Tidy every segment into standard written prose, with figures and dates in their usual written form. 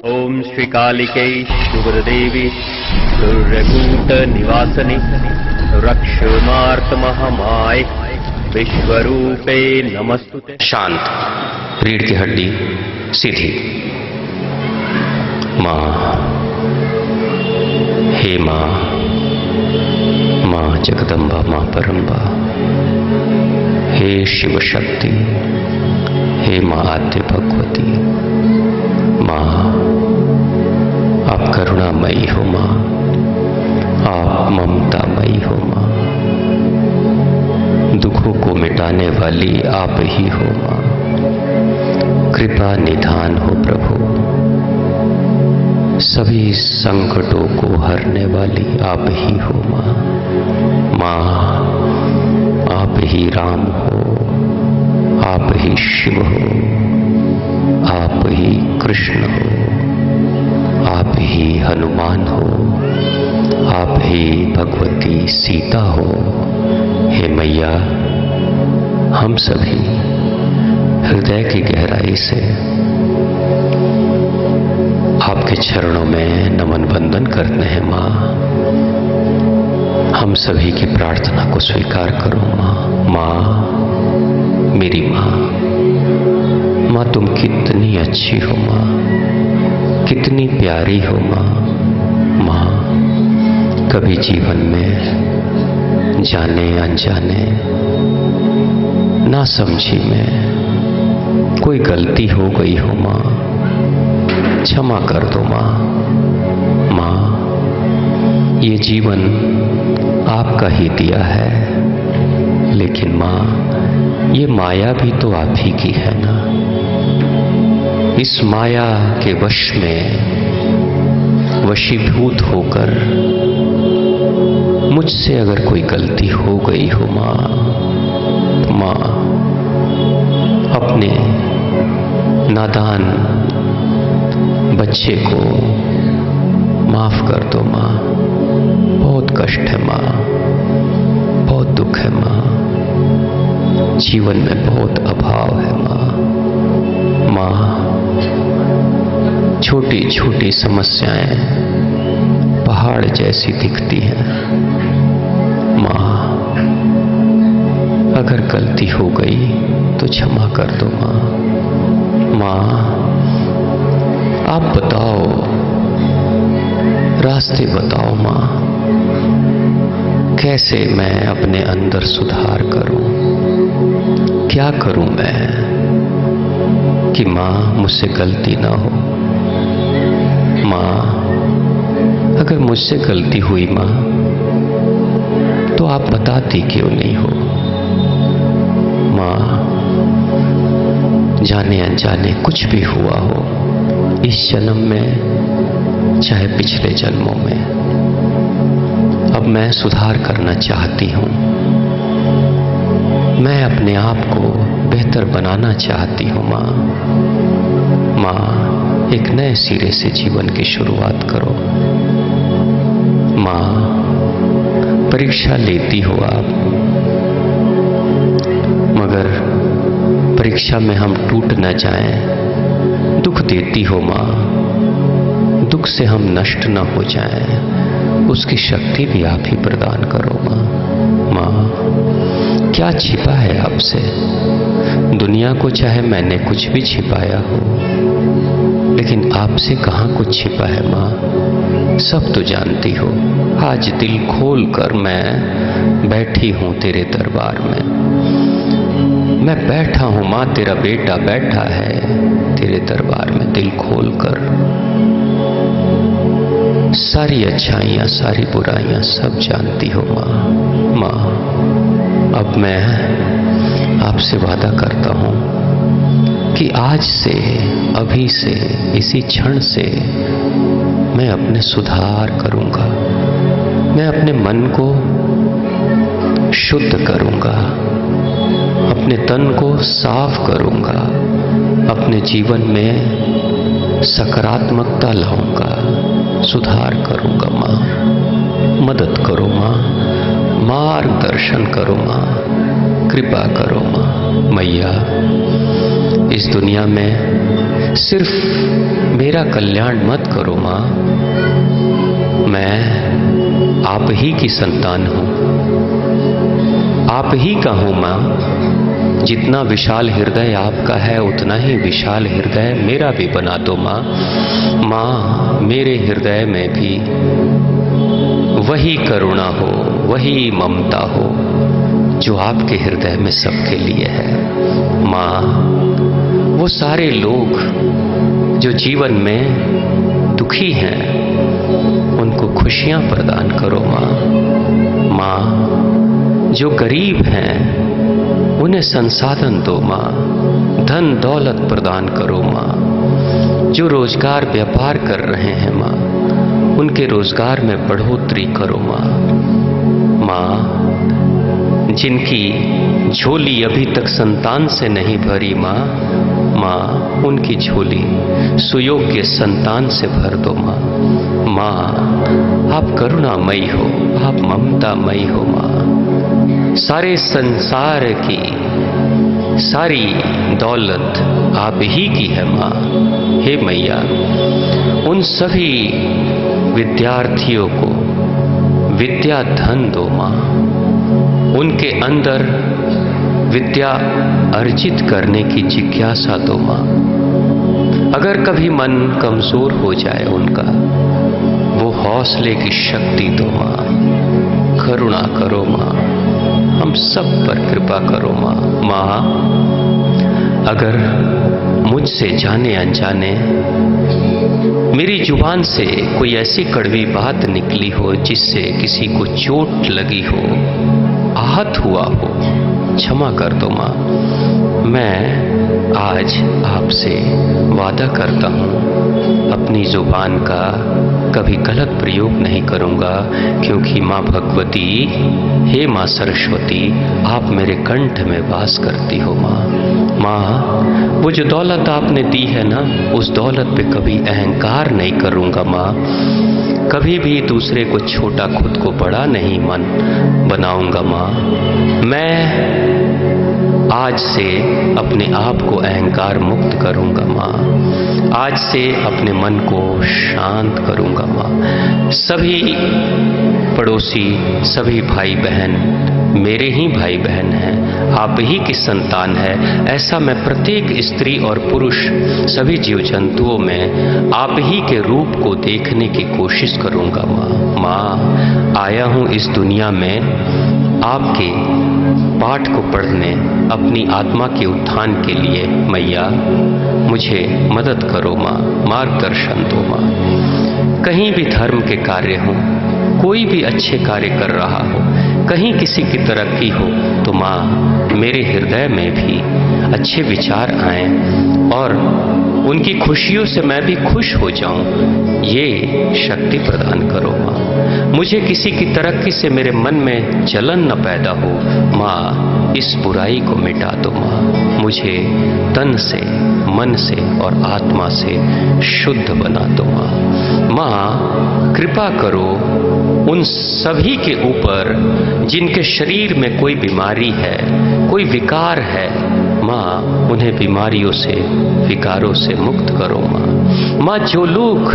ओम श्री कालिकै शुभदेवी सूर्यकूट निवासनि रक्षमार्तमहमाय विश्वरूपे नमस्तुते। शांत, रीढ़ की हड्डी सीधी। माँ, हे माँ, माँ जगदम्बा, माँ परम्बा, हे शिव शक्ति, हे माँ आद्य भगवती, माँ आप करुणामयी हो माँ, आप ममतामयी हो माँ, दुखों को मिटाने वाली आप ही हो माँ, कृपा निधान हो प्रभु, सभी संकटों को हरने वाली आप ही हो माँ। माँ आप ही राम हो, आप ही शिव हो, आप ही कृष्ण हो, आप ही हनुमान हो, आप ही भगवती सीता हो। हे मैया, हम सभी हृदय की गहराई से आपके चरणों में नमन वंदन करते हैं माँ। हम सभी की प्रार्थना को स्वीकार करो माँ। माँ मेरी माँ, माँ तुम कितनी अच्छी हो माँ, कितनी प्यारी हो माँ। माँ कभी जीवन में जाने अनजाने ना समझी में कोई गलती हो गई हो माँ, क्षमा कर दो माँ। माँ ये जीवन आपका ही दिया है, लेकिन माँ ये माया भी तो आप ही की है ना। इस माया के वश में वशीभूत होकर मुझसे अगर कोई गलती हो गई हो माँ, तो माँ अपने नादान बच्चे को माफ कर दो माँ। बहुत कष्ट है माँ, बहुत दुख है माँ, जीवन में बहुत अभाव है माँ। माँ छोटी छोटी समस्याएं पहाड़ जैसी दिखती हैं। माँ अगर गलती हो गई तो क्षमा कर दो माँ। माँ आप बताओ, रास्ते बताओ माँ, कैसे मैं अपने अंदर सुधार करूं, क्या करूं मैं कि माँ मुझसे गलती ना हो। माँ अगर मुझसे गलती हुई माँ तो आप बताती क्यों नहीं हो। माँ जाने अनजाने कुछ भी हुआ हो, इस जन्म में चाहे पिछले जन्मों में, अब मैं सुधार करना चाहती हूँ। मैं अपने आप को बेहतर बनाना चाहती हूँ माँ। माँ एक नए सिरे से जीवन की शुरुआत करो। माँ परीक्षा लेती हो आप, मगर परीक्षा में हम टूट न जाएं। दुख देती हो माँ, दुख से हम नष्ट न हो जाएं, उसकी शक्ति भी आप ही प्रदान करो माँ। माँ क्या छिपा है आपसे? दुनिया को चाहे मैंने कुछ भी छिपाया हो, लेकिन आपसे कहाँ कुछ छिपा है माँ, सब तो जानती हो। आज दिल खोल कर मैं बैठी हूँ तेरे दरबार में। मैं बैठा हूँ माँ, तेरा बेटा बैठा है तेरे दरबार में दिल खोल कर। सारी अच्छाइयाँ सारी बुराइयाँ सब जानती हो माँ। माँ अब मैं आपसे वादा करता हूँ कि आज से, अभी से, इसी क्षण से मैं अपने सुधार करूँगा। मैं अपने मन को शुद्ध करूँगा, अपने तन को साफ करूँगा, अपने जीवन में सकारात्मकता लाऊंगा, सुधार करूँगा माँ। मदद करो माँ, मार्गदर्शन करो माँ, कृपा करो माँ। मैया इस दुनिया में सिर्फ मेरा कल्याण मत करो माँ। मैं आप ही की संतान हूँ, आप ही का हूँ माँ। जितना विशाल हृदय आपका है उतना ही विशाल हृदय मेरा भी बना दो माँ। माँ, मेरे हृदय में भी वही करुणा हो, वही ममता हो जो आपके हृदय में सबके लिए है। माँ, वो सारे लोग जो जीवन में दुखी हैं उनको खुशियां प्रदान करो माँ। माँ, जो गरीब हैं उन्हें संसाधन दो माँ, धन दौलत प्रदान करो माँ। जो रोजगार व्यापार कर रहे हैं माँ, उनके रोजगार में बढ़ोतरी करो माँ। माँ, जिनकी झोली अभी तक संतान से नहीं भरी माँ, माँ उनकी झोली सुयोग्य संतान से भर दो माँ। माँ, आप करुणामयी हो, आप ममतामयी हो माँ। सारे संसार की सारी दौलत आप ही की है माँ। हे मैया, उन सभी विद्यार्थियों को विद्या धन दो माँ। उनके अंदर विद्या अर्जित करने की जिज्ञासा दो माँ। अगर कभी मन कमजोर हो जाए उनका, वो हौसले की शक्ति दो माँ। करुणा करो माँ, हम सब पर कृपा करो माँ। माँ, अगर मुझसे जाने अनजाने मेरी जुबान से कोई ऐसी कड़वी बात निकली हो जिससे किसी को चोट लगी हो, आहत हुआ हो, क्षमा कर दो माँ। मैं आज आपसे वादा करता हूँ अपनी जुबान का कभी गलत प्रयोग नहीं करूँगा, क्योंकि माँ भगवती, हे माँ सरस्वती, आप मेरे कंठ में वास करती हो माँ। माँ, वो जो दौलत आपने दी है ना, उस दौलत पे कभी अहंकार नहीं करूँगा माँ। कभी भी दूसरे को छोटा, खुद को बड़ा नहीं मन बनाऊँगा माँ। मैं आज से अपने आप को अहंकार मुक्त करूँगा माँ। आज से अपने मन को शांत करूँगा माँ। सभी पड़ोसी, सभी भाई बहन मेरे ही भाई बहन हैं, आप ही की संतान है। ऐसा मैं प्रत्येक स्त्री और पुरुष, सभी जीव जंतुओं में आप ही के रूप को देखने की कोशिश करूँगा माँ। माँ, आया हूँ इस दुनिया में आपके पाठ को पढ़ने, अपनी आत्मा के उत्थान के लिए। मैया, मुझे मदद करो माँ, मार्गदर्शन दो माँ। कहीं भी धर्म के कार्य हों, कोई भी अच्छे कार्य कर रहा हो, कहीं किसी की तरक्की हो, तो माँ मेरे हृदय में भी अच्छे विचार आएं और उनकी खुशियों से मैं भी खुश हो जाऊं, ये शक्ति प्रदान करो माँ। मुझे किसी की तरक्की से मेरे मन में जलन न पैदा हो माँ। इस बुराई को मिटा दो माँ। मुझे तन से, मन से और आत्मा से शुद्ध बना दो माँ। माँ, कृपा करो उन सभी के ऊपर जिनके शरीर में कोई बीमारी है, कोई विकार है माँ, उन्हें बीमारियों से, विकारों से मुक्त करो माँ। माँ, जो लोग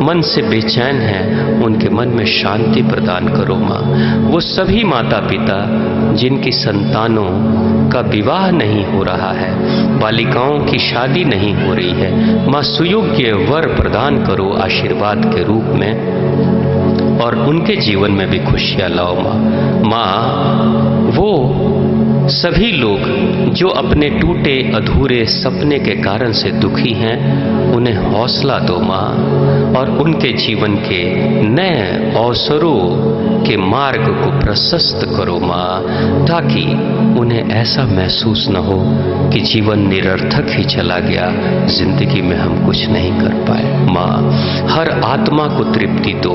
मन से बेचैन हैं उनके मन में शांति प्रदान करो माँ। वो सभी माता पिता जिनकी संतानों का विवाह नहीं हो रहा है, बालिकाओं की शादी नहीं हो रही है, माँ सुयोग्य वर प्रदान करो आशीर्वाद के रूप में, और उनके जीवन में भी खुशियाँ लाओ माँ। माँ, वो सभी लोग जो अपने टूटे अधूरे सपने के कारण से दुखी हैं, उन्हें हौसला दो माँ, और उनके जीवन के नए अवसरों के मार्ग को प्रशस्त करो माँ, ताकि उन्हें ऐसा महसूस न हो कि जीवन निरर्थक ही चला गया, जिंदगी में हम कुछ नहीं कर पाए। माँ, हर आत्मा को तृप्ति दो,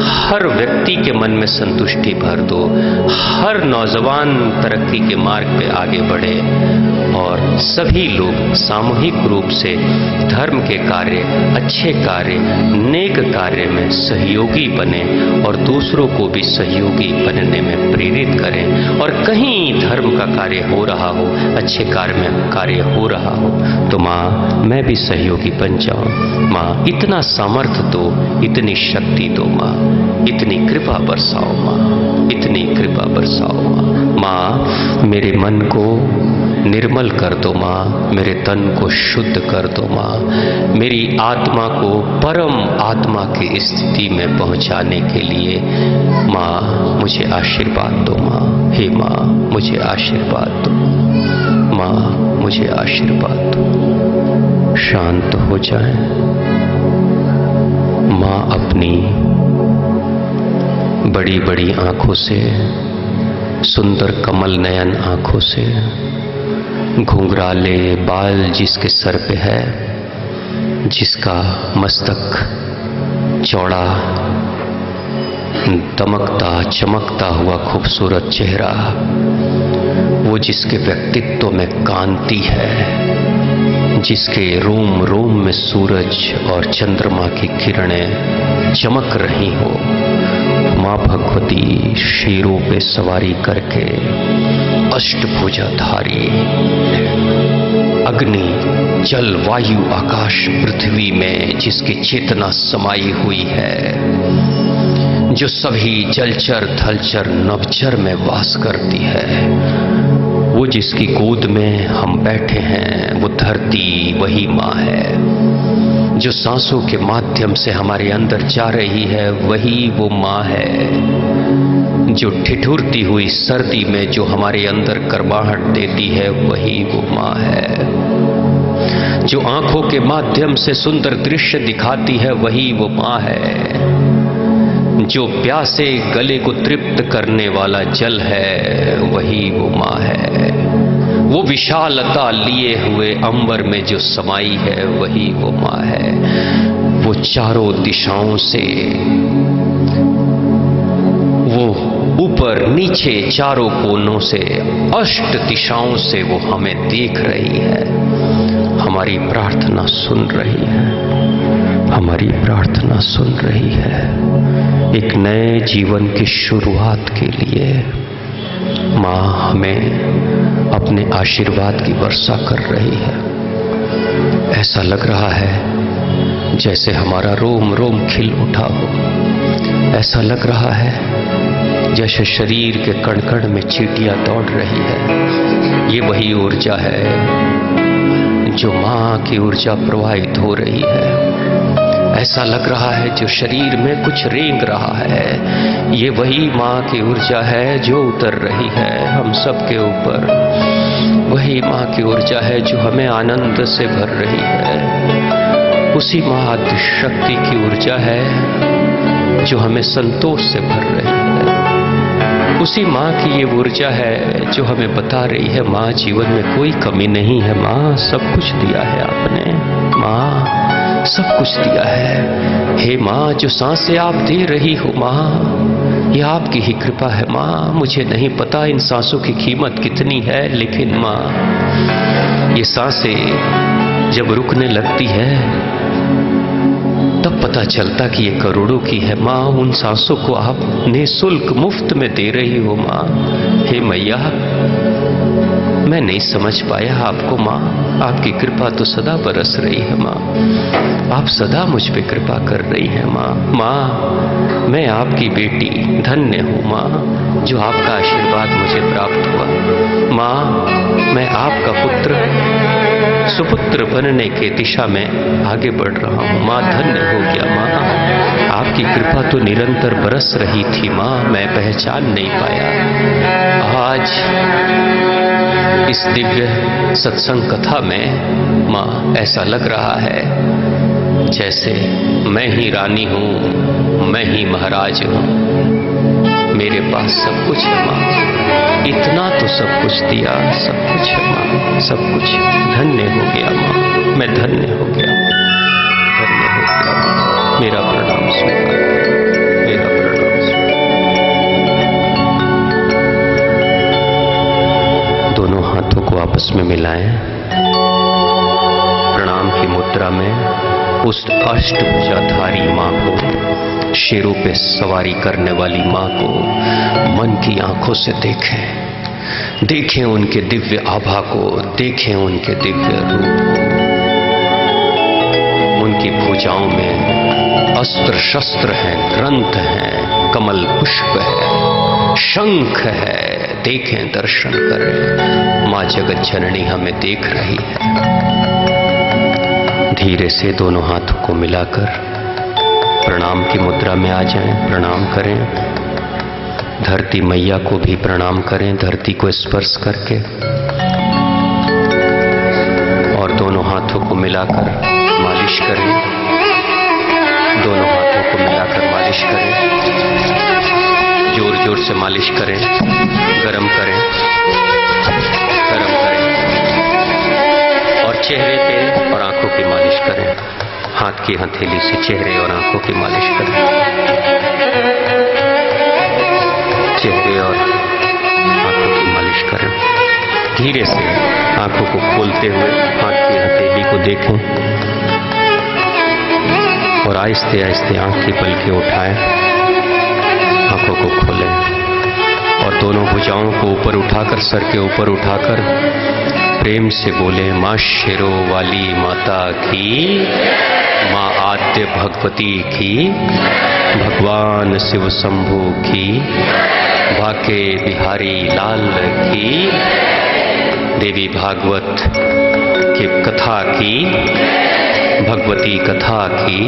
हर व्यक्ति के मन में संतुष्टि भर दो, हर नौजवान तरक्की के मार्ग पे आगे बढ़े और सभी लोग सामूहिक रूप से धर्म के कार्य, अच्छे कार्य, नेक कार्य में सहयोगी बने और दूसरों को भी सहयोगी बनने में प्रेरित करें। और कहीं धर्म का कार्य हो रहा हो, अच्छे कार्य में कार्य हो रहा हो, तो माँ मैं भी सहयोगी बन जाऊं। माँ इतना सामर्थ्य दो, इतनी शक्ति दो माँ, इतनी कृपा बरसाओ माँ, इतनी कृपा बरसाओ माँ। माँ मेरे मन को निर्मल कर दो माँ, मेरे तन को शुद्ध कर दो माँ, मेरी आत्मा को परम आत्मा की स्थिति में पहुंचाने के लिए माँ मुझे आशीर्वाद दो माँ। हे माँ मुझे आशीर्वाद दो माँ, मुझे आशीर्वाद दो। शांत हो जाए माँ, अपनी बड़ी बड़ी आंखों से, सुंदर कमल नयन आंखों से, घुंघराले बाल जिसके सर पे है, जिसका मस्तक चौड़ा, दमकता चमकता हुआ खूबसूरत चेहरा, वो जिसके व्यक्तित्व में कांति है, जिसके रोम रोम में सूरज और चंद्रमा की किरणें चमक रही हो, माँ भगवती शेरों पे सवारी करके अष्टभुजाधारी अग्नि जल वायु आकाश पृथ्वी में जिसकी चेतना समाई हुई है, जो सभी जलचर थलचर नभचर में वास करती है, वो जिसकी गोद में हम बैठे हैं, वो धरती वही माँ है। जो सांसों के माध्यम से हमारे अंदर जा रही है, वही वो माँ है। जो ठिठुरती हुई सर्दी में जो हमारे अंदर गर्माहट देती है, वही वो माँ है। जो आंखों के माध्यम से सुंदर दृश्य दिखाती है, वही वो माँ है। जो प्यासे गले को तृप्त करने वाला जल है, वही वो माँ है। वो विशालता लिए हुए अंबर में जो समाई है, वही वो माँ है। वो चारों दिशाओं से, वो ऊपर नीचे चारों कोनों से, अष्ट दिशाओं से वो हमें देख रही है, हमारी प्रार्थना सुन रही है, हमारी प्रार्थना सुन रही है। एक नए जीवन की शुरुआत के लिए माँ हमें अपने आशीर्वाद की वर्षा कर रही है। ऐसा लग रहा है जैसे हमारा रोम रोम खिल उठा हो। ऐसा लग रहा है जैसे शरीर के कण कण में चींटियां दौड़ रही है। ये वही ऊर्जा है जो माँ की ऊर्जा प्रवाहित हो रही है। ऐसा लग रहा है जो शरीर में कुछ रेंग रहा है, ये वही माँ की ऊर्जा है जो उतर रही है हम सब के ऊपर। वही माँ की ऊर्जा है जो हमें आनंद से भर रही है। उसी माँ आदि शक्ति की ऊर्जा है जो हमें संतोष से भर रही है। उसी माँ की ये ऊर्जा है जो हमें बता रही है, माँ जीवन में कोई कमी नहीं है, माँ सब कुछ दिया है आपने, माँ सब कुछ दिया है। हे माँ, जो सांसें आप दे रही हो माँ, ये आपकी ही कृपा है माँ। मुझे नहीं पता इन सांसों की कीमत कितनी है, लेकिन माँ ये सांसें जब रुकने लगती है तब पता चलता कि ये करोड़ों की है माँ। उन सांसों को आप निःशुल्क मुफ्त में दे रही हो माँ। हे मैया, मैं नहीं समझ पाया आपको माँ, आपकी कृपा तो सदा बरस रही है माँ। आप सदा मुझ पे कृपा कर रही हैं माँ। माँ मैं आपकी बेटी धन्य हूँ माँ, जो आपका आशीर्वाद मुझे प्राप्त हुआ। माँ मैं आपका पुत्र सुपुत्र बनने के दिशा में आगे बढ़ रहा हूँ माँ। धन्य हो गया माँ, आपकी कृपा तो निरंतर बरस रही थी माँ, मैं पहचान नहीं पाया। आज इस दिव्य सत्संग कथा में माँ ऐसा लग रहा है जैसे मैं ही रानी हूँ, मैं ही महाराज हूँ, मेरे पास सब कुछ है माँ। इतना तो सब कुछ दिया, सब कुछ है माँ, सब कुछ। धन्य हो गया माँ, मैं धन्य हो गया, धन्य हो गया माँ। मेरा प्रणाम स्वीकार करें, मेरा प्रणाम स्वीकार। दोनों हाथों को आपस में मिलाएं। प्रणाम की मुद्रा में उस अष्टभुजाधारी मां को, शेरों पे सवारी करने वाली मां को मन की आंखों से देखें। देखें उनके दिव्य आभा को, देखें उनके दिव्य रूप को। उनकी भुजाओं में अस्त्र शस्त्र हैं, ग्रंथ हैं, कमल पुष्प है, शंख है। देखें, दर्शन करें। मां जगत जननी हमें देख रही है। धीरे से दोनों हाथों को मिलाकर प्रणाम की मुद्रा में आ जाएं, प्रणाम करें। धरती मैया को भी प्रणाम करें, धरती को स्पर्श करके, और दोनों हाथों को मिलाकर मालिश करें। दोनों हाथों को मिलाकर मालिश करें, जोर जोर से मालिश करें, गरम करें, गरम करें, और चेहरे पे और आंखों की मालिश करें। हाथ की हथेली से चेहरे और आंखों की मालिश करें। चेहरे और आंखों की मालिश करें। धीरे से आंखों को खोलते हुए हाथ की हथेली को देखें और आहिस्ते आहिस्ते आंख की पलकें उठाएं। आंखों को खोलें और दोनों भुजाओं को ऊपर उठाकर, सर के ऊपर उठाकर प्रेम से बोलें, मां शेरों वाली माता की, मां आद्य भगवती की, भगवान शिव शंभू की, बाके बिहारी लाल की, देवी भागवत की कथा की, भगवती कथा की,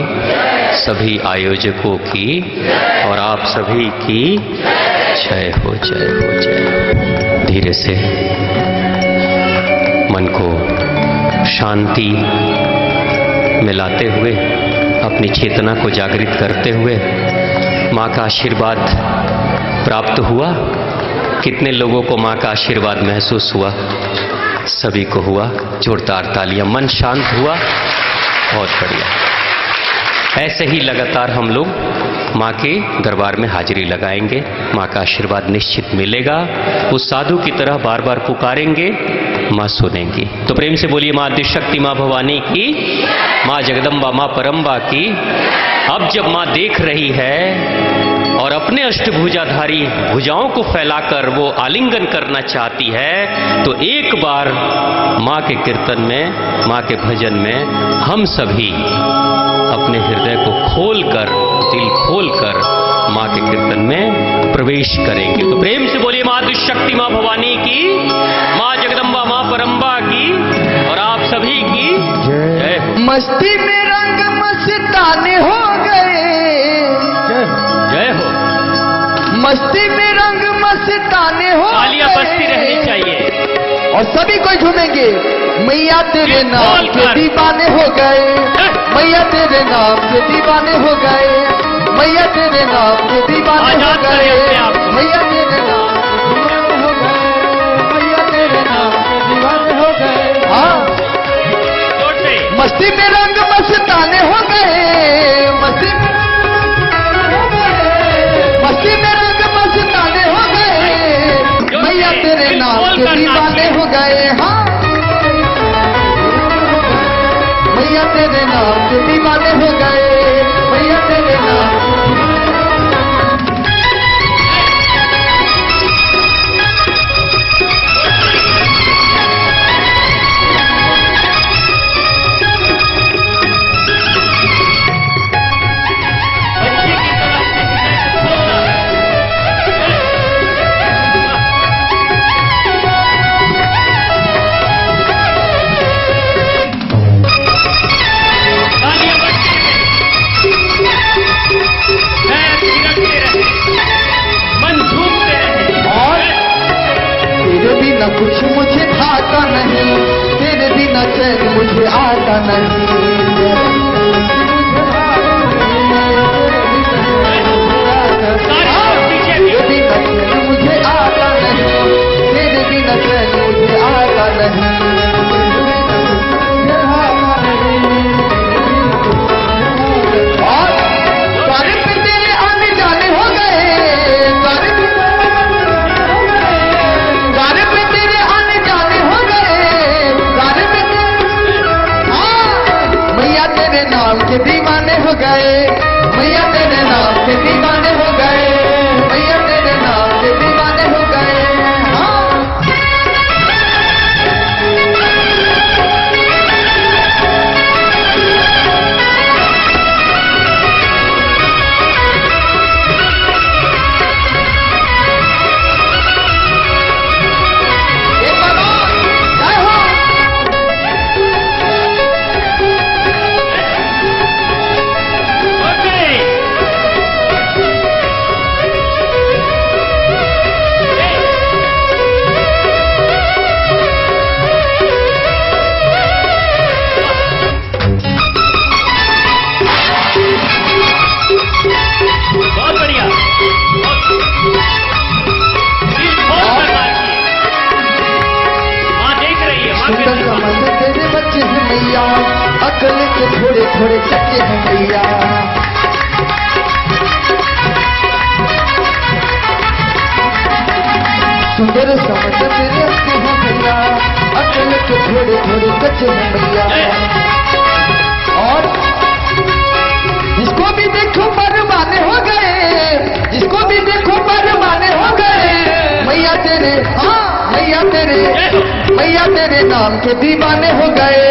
सभी आयोजकों की और आप सभी की जय हो, जय हो, जय हो। धीरे से मन को शांति में लाते हुए, अपनी चेतना को जागृत करते हुए, मां का आशीर्वाद प्राप्त हुआ। कितने लोगों को मां का आशीर्वाद महसूस हुआ? सभी को हुआ। जोरदार तालियां। मन शांत हुआ। बहुत बढ़िया। ऐसे ही लगातार हम लोग मां के दरबार में हाजिरी लगाएंगे। मां का आशीर्वाद निश्चित मिलेगा। उस साधु की तरह बार बार पुकारेंगे, मां सुनेंगी। तो प्रेम से बोलिए, मां आदिशक्ति, मां भवानी की, मां जगदम्बा, मां परम्बा की। अब जब मां देख रही है और अपने अष्टभुजाधारी भुजाओं को फैलाकर वो आलिंगन करना चाहती है, तो एक बार मां के कीर्तन में, मां के भजन में हम सभी अपने हृदय को खोलकर, दिल खोलकर मां के कीर्तन में प्रवेश करेंगे। तो प्रेम से बोलिए, मां आदिशक्ति, मां भवानी की, मां जगदम्बा, मां परम्बा की, और आप सभी की जय हो। मस्ती में रंग मस्ताने हो गए, जय हो। मस्ती में रंग मस्ताने हो तालियां बजती रहनी चाहिए और सभी कोई झूमेंगे। मैया तेरे नाम के दीवाने हो गए, मैया तेरे नाम के दीवाने हो गए, मैया तेरे नाम के दीवाने हो गए, मैया तेरे नाम के दीवाने हो गए, मैया तेरे नाम के दीवाने हो गए। हाँ, मस्ती में रंग मस्ताने हो गए, मस्ती में रंग मस्ताने हो गए, मैया तेरे नाम के दीवाने हो गए। हाँ, मैया तेरे नाम के दीवाने हो गए, मैया तेरे नाम। गए, मैया तेरे नाम के दीवाने हो गए, मैया तेरे नाम के दीवाने हो गए। हाँ। एक बार और, जय हो। बहुत बढ़िया, माँ देख रही है, माँ सुंदर समझ तेरे बच्चे हैं मैया, अकल के थोड़े थोड़े कच्चे हैं मैया। सुंदर समझ तेरे बच्चे हैं मैया, अकल के थोड़े थोड़े कच्चे हैं मैया। और जिसको भी देखो परवाने हो गए, जिसको भी देखो परवाने हो गए, मैया तेरे, हाँ मैया तेरे, मैया तेरे नाम के दीवाने हो गए,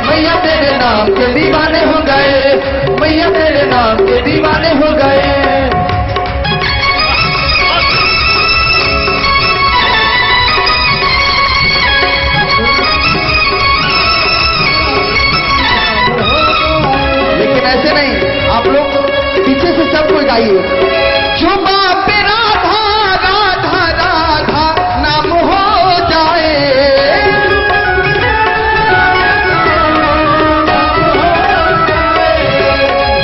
मैया तेरे नाम के दीवाने हो गए, मैया तेरे नाम के दीवाने हो गए। लेकिन ऐसे नहीं, आप लोग पीछे से सब कोई गाइए। जो बाप राधा राधा राधा नाम हो जाए,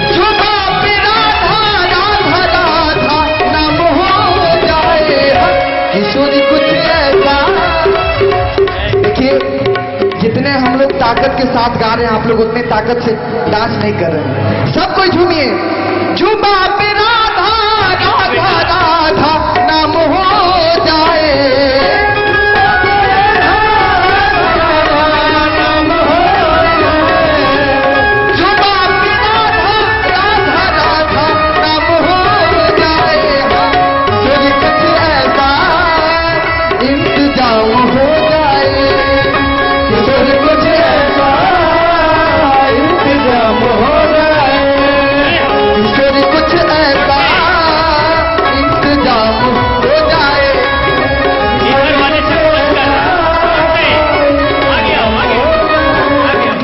जो बाप राधा राधा राधा नाम हो जाए, किशोर कुछ ऐसा। देखिए, जितने हम लोग ताकत के साथ गा रहे हैं, आप लोग उतने ताकत से डांस नहीं कर रहे हैं। सब कोई झूमिए। जो बाप राधा राधा राधा नाम हो जाए, जो बाप राधा राधा राधा नाम हो जाए, फिर कुछ ऐसा इंतजाम हो जाए, फिर कुछ ऐसा इंतजाम हो जाए, फिर कुछ ऐसा इंतजाम हो जाए। इधर वाले से बोल कर आगे आओ, आगे आओ, आगे आओ।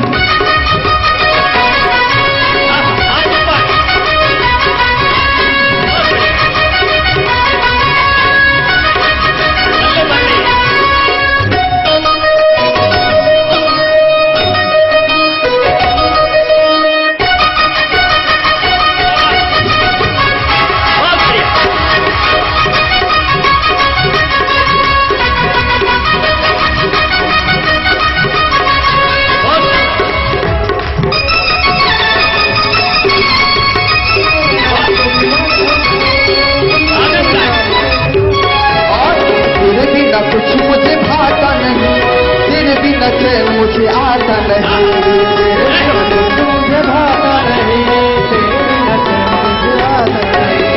आज ऊपर, बहुत बढ़िया, बल्ले बहुत बढ़िया। और तेरे बिना कुछ मुझे भाता नहीं, तेरे बिना चैन मुझे आता नहीं, तेरे बिना कुछ मुझे भाता नहीं, तेरे बिना चैन मुझे आता नहीं।